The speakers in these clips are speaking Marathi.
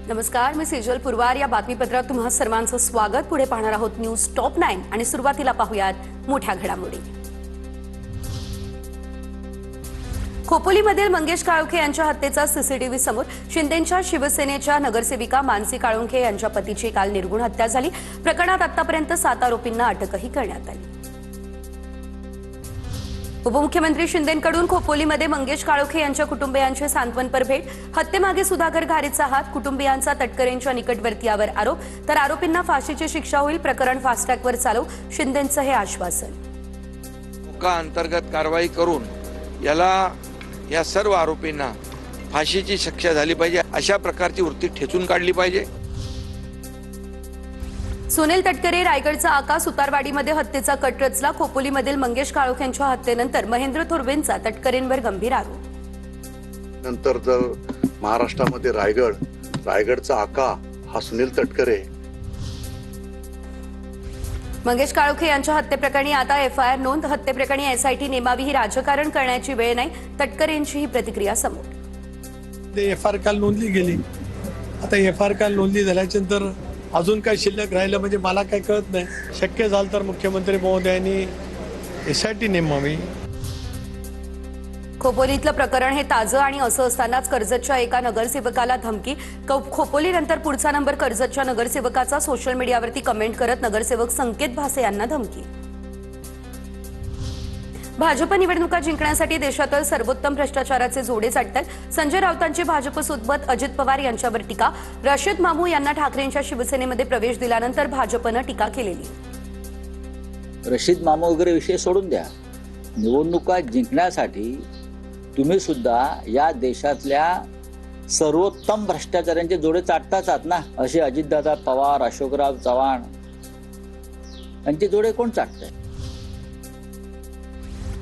नमस्कार, मी सेजल पुरवार. या बातमीपत्रात तुम्हा सर्वांचं स्वागत. पुढे पाहणार आहोत न्यूज टॉप 9 आणि सुरुवातीला पाहूयात मोठ्या घडामोडी. खोपोलीमधील मंगेश काळुंखे यांच्या हत्येचा सीसीटीव्ही समोर. शिंदेंच्या शिवसेनेच्या नगरसेविका मानसी काळुंखे यांच्या पतीची काल निर्घुण हत्या झाली. प्रकरणात आतापर्यंत 7 आरोपींना अटकही करण्यात आली. उपमुख्यमंत्री शिंदेंकडून खोपोलीमध्ये मंगेश काळुंखे यांच्या कुटुंबियांची सांत्वनपर भेट. हत्येमागे सुधाकर घारेचा हात. कुटुंबियांचा तटकरेंच्या निकटवर्तीयावर आरोप. तर आरोपींना फाशीची शिक्षा होईल. प्रकरण फास्ट ट्रॅकवर चालवू, शिंदेंचं हे आश्वासन. अंतर्गत कारवाई करून या सर्व आरोपींना फाशीची शिक्षा झाली पाहिजे. अशा प्रकारची वृत्ती ठेचून काढली पाहिजे. सुनील तटकरे रायगडचा आका. सुतारवाडीमध्ये हत्येचा कट रचला. खोपोलीमधील मंगेश काळुंखेंच्या हत्येनंतर महेंद्र थोरवेंचा तटकरेंवर गंभीर आरोप. नंतर जर महाराष्ट्रामध्ये रायगडचा आका हा सुनील तटकरे. मंगेश काळुंखे यांच्या हत्येप्रकरणी आता एफआयआर नोंद. हत्येप्रकरणी एसआयटी नेमावी. ही राजकारण करण्याची वेळ नाही. तटकरेंची ही प्रतिक्रिया समोर. एफआयआर काल नोंदली गेली. आता एफआयआर काल नोंदली झाल्यानंतर अजून काय शिल्लक राहिलं म्हणजे मला काय कळत नाही. शक्य झालं तर मुख्यमंत्री महोदयांनी एसआयटी नेमावी. खोपोलीतलं प्रकरण हे ताजं आणि असं असतानाच कर्जतच्या एका नगरसेवकाला धमकी. खोपोलीनंतर पुढचा नंबर कर्जतच्या नगरसेवकाचा. सोशल मीडियावरती कमेंट करत नगरसेवक संकेत भासे यांना धमकी. भाजप निवडणुका जिंकण्यासाठी देशातील सर्वोत्तम भ्रष्टाचाराचे जोडे साधतात. संजय राऊतांची भाजपसोबत अजित पवार यांच्यावर टीका. रशीद मामू यांना ठाकरेंच्या शिवसेनेमध्ये प्रवेश दिल्यानंतर भाजपनं टीका केलेली. रशीद मामू वगैरे विषय सोडून द्या. निवडणुका जिंकण्यासाठी तुम्ही सुद्धा या देशातल्या सर्वोत्तम भ्रष्टाचारांचे जोडे चाटताच आहात ना. असे अजितदादा पवार, अशोकराव चव्हाण यांचे जोडे कोण चाटतंय?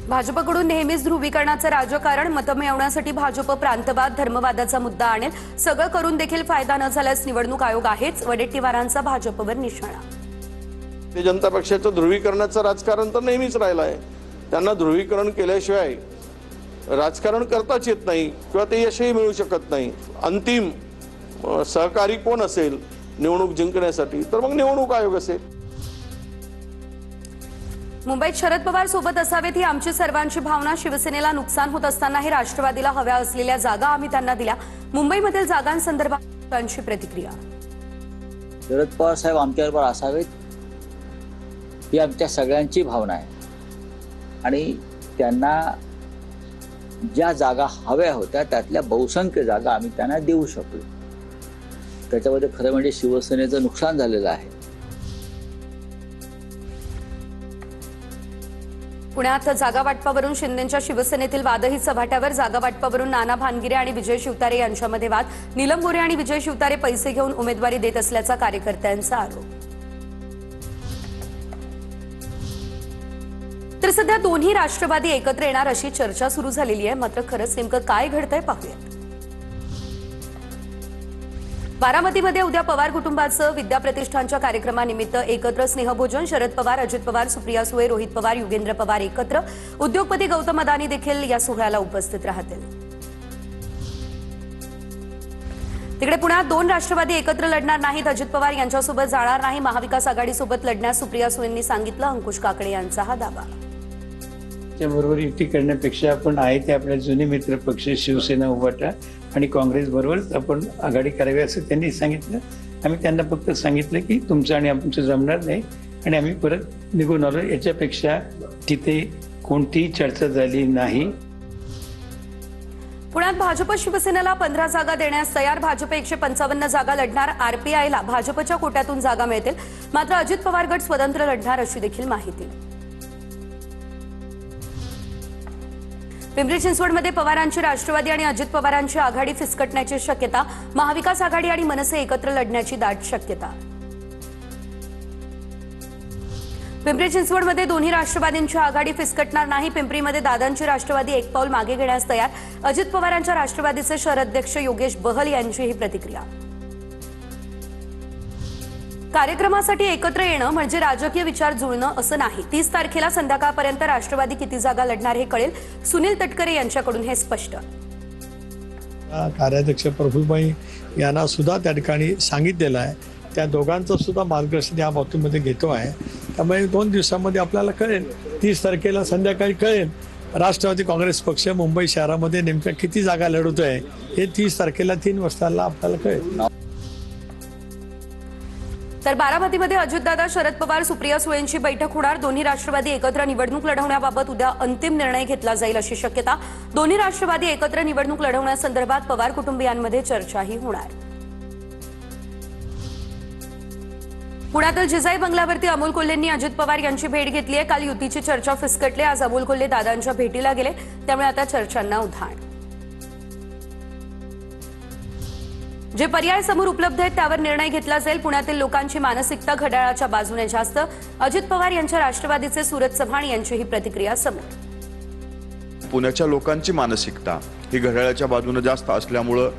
भाजपकडून नेहमीच ध्रुवीकरणाचं राजकारण. मतं मिळवण्यासाठी भाजप प्रांतवाद, धर्मवादाचा मुद्दा आणेल. सगळं करून देखील फायदा न झाल्यास निवडणूक आयोग आहेच. वडेट्टीवारांचा भाजपवर निशाणा. ते जनता पक्षाचं ध्रुवीकरणाचं राजकारण तर नेहमीच राहिलं आहे. त्यांना ध्रुवीकरण केल्याशिवाय राजकारण करताच येत नाही किंवा ते यशही मिळू शकत नाही. अंतिम सहकारी कोण असेल निवडणूक जिंकण्यासाठी, तर मग निवडणूक आयोग असेल. मुंबईत शरद पवार सोबत असावेत ही आमची सर्वांची भावना. शिवसेनेला नुकसान होत असतानाही राष्ट्रवादीला हव्या असलेल्या जागा आम्ही त्यांना दिल्या. मुंबईमधील जागांसंदर्भात त्यांची प्रतिक्रिया. शरद पवार साहेब आमच्याबरोबर असावेत ही आमच्या सगळ्यांची भावना आहे. आणि त्यांना ज्या जागा हव्या होत्या त्यातल्या बहुसंख्य जागा आम्ही त्यांना देऊ शकलो. त्याच्यामध्ये खरं म्हणजे शिवसेनेचं नुकसान झालेलं आहे. पुण्यात जागा वाटपावरून शिंदेंच्या शिवसेनेतील वादही चव्हाट्यावर. जागा वाटपावरून नाना भानगिरे आणि विजय शिवतारे यांच्यामध्ये वाद. नीलम गोरे आणि विजय शिवतारे पैसे घेऊन उमेदवारी देत असल्याचा कार्यकर्त्यांचा आरोप. तर सध्या दोन्ही राष्ट्रवादी एकत्र येणार अशी चर्चा सुरू झालेली आहे. मात्र खरंच नेमकं काय घडतंय पाहूयात. बारामतीमध्ये उद्या पवार कुटुंबाचं विद्याप्रतिष्ठानच्या कार्यक्रमानिमित्त एकत्र स्नेहभोजन. शरद पवार, अजित पवार, सुप्रिया सुळे, रोहित पवार, युगेंद्र पवार एकत्र. उद्योगपती गौतम अदानी देखील या सोहळ्याला उपस्थित राहतील. तिकडे पुण्यात 2 राष्ट्रवादी एकत्र लढणार नाहीत. अजित पवार यांच्यासोबत जाणार नाही. महाविकास आघाडीसोबत लढण्यास सुप्रिया सुळेंनी सांगितलं. अंकुश काकडे यांचा हा दावा. त्याबरोबर युती करण्यापेक्षा आपण आहे ते आपल्या जुने मित्र पक्ष शिवसेना, उभाटा आणि काँग्रेस बरोबरच आपण आघाडी करावी असं त्यांनी सांगितलं. आम्ही त्यांना फक्त सांगितलं की तुमचं आणि आमचं जमणार नाही आणि आम्ही परत निघून आलो. याच्यापेक्षा तिथे कोणतीही चर्चा झाली नाही. पुण्यात भाजप शिवसेनेला 15 जागा देण्यास तयार. भाजप 155 जागा लढणार. आरपीआयला भाजपच्या कोट्यातून जागा मिळतील. मात्र अजित पवार गट स्वतंत्र लढणार अशी देखील माहिती. पिंपरी चिंचवडमध्ये पवारांची राष्ट्रवादी आणि अजित पवारांची आघाडी फिसकटण्याची शक्यता. महाविकास आघाडी आणि मनसे एकत्र लढण्याची दाट शक्यता. पिंपरी चिंचवडमध्ये दोन्ही राष्ट्रवादींची आघाडी फिसकटणार नाही. पिंपरीमध्ये दादांची राष्ट्रवादी एक पाऊल मागे घेण्यास तयार. अजित पवारांच्या राष्ट्रवादीचे शहराध्यक्ष योगेश बहल यांची ही प्रतिक्रिया. कार्यक्रमासाठी एकत्र येणं म्हणजे राजकीय विचार जुळणं असं नाही. 30 तारखेला संध्याकाळपर्यंत राष्ट्रवादी किती जागा लढणार हे कळेल. सुनील तटकरे यांच्याकडून हे स्पष्ट. कार्याध्यक्ष प्रफुल्लभाई यांना सुद्धा त्या ठिकाणी सांगितलेलं आहे. त्या दोघांचं सुद्धा मार्गदर्शन या बाबतीमध्ये घेतो आहे. त्यामुळे 2 दिवसामध्ये आपल्याला कळेल, 30 तारखेला संध्याकाळी कळेल राष्ट्रवादी काँग्रेस पक्ष मुंबई शहरामध्ये नेमक्या किती जागा लढवतोय. हे 30 तारखेला 3 वाजताला आपल्याला कळेल. तर बारामतीमध्ये अजितदादा, शरद पवार, सुप्रिया सुळेंची बैठक होणार. दोन्ही राष्ट्रवादी एकत्र निवडणूक लढवण्याबाबत उद्या अंतिम निर्णय घेतला जाईल अशी शक्यता. दोन्ही राष्ट्रवादी एकत्र निवडणूक लढवण्यासंदर्भात पवार कुटुंबियांमध्ये चर्चाही होणार. पुण्यातील जिजाई बंगल्यावरती अमोल कोल्हेंनी अजित पवार यांची भेट घेतली आहे. काल युतीची चर्चा फिसकटली. आज अमोल कोल्हे दादांच्या भेटीला गेले, त्यामुळे आता चर्चांना उधाण. जे पर्याय समोर उपलब्ध आहेत त्यावर निर्णय घेतला जाईल. पुण्यातील लोकांची मानसिकता घड्याळाच्या बाजूने जास्त. अजित पवार यांच्या राष्ट्रवादीचे सूरज चव्हाण यांची ही प्रतिक्रिया समोर. पुण्याच्या लोकांची मानसिकता ही घड्याळाच्या बाजूने जास्त असल्यामुळं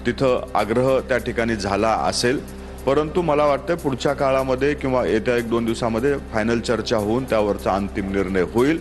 तिथं आग्रह त्या ठिकाणी झाला असेल. परंतु मला वाटतं पुढच्या काळामध्ये किंवा येत्या 1-2 दिवसामध्ये फायनल चर्चा होऊन त्यावरचा अंतिम निर्णय होईल.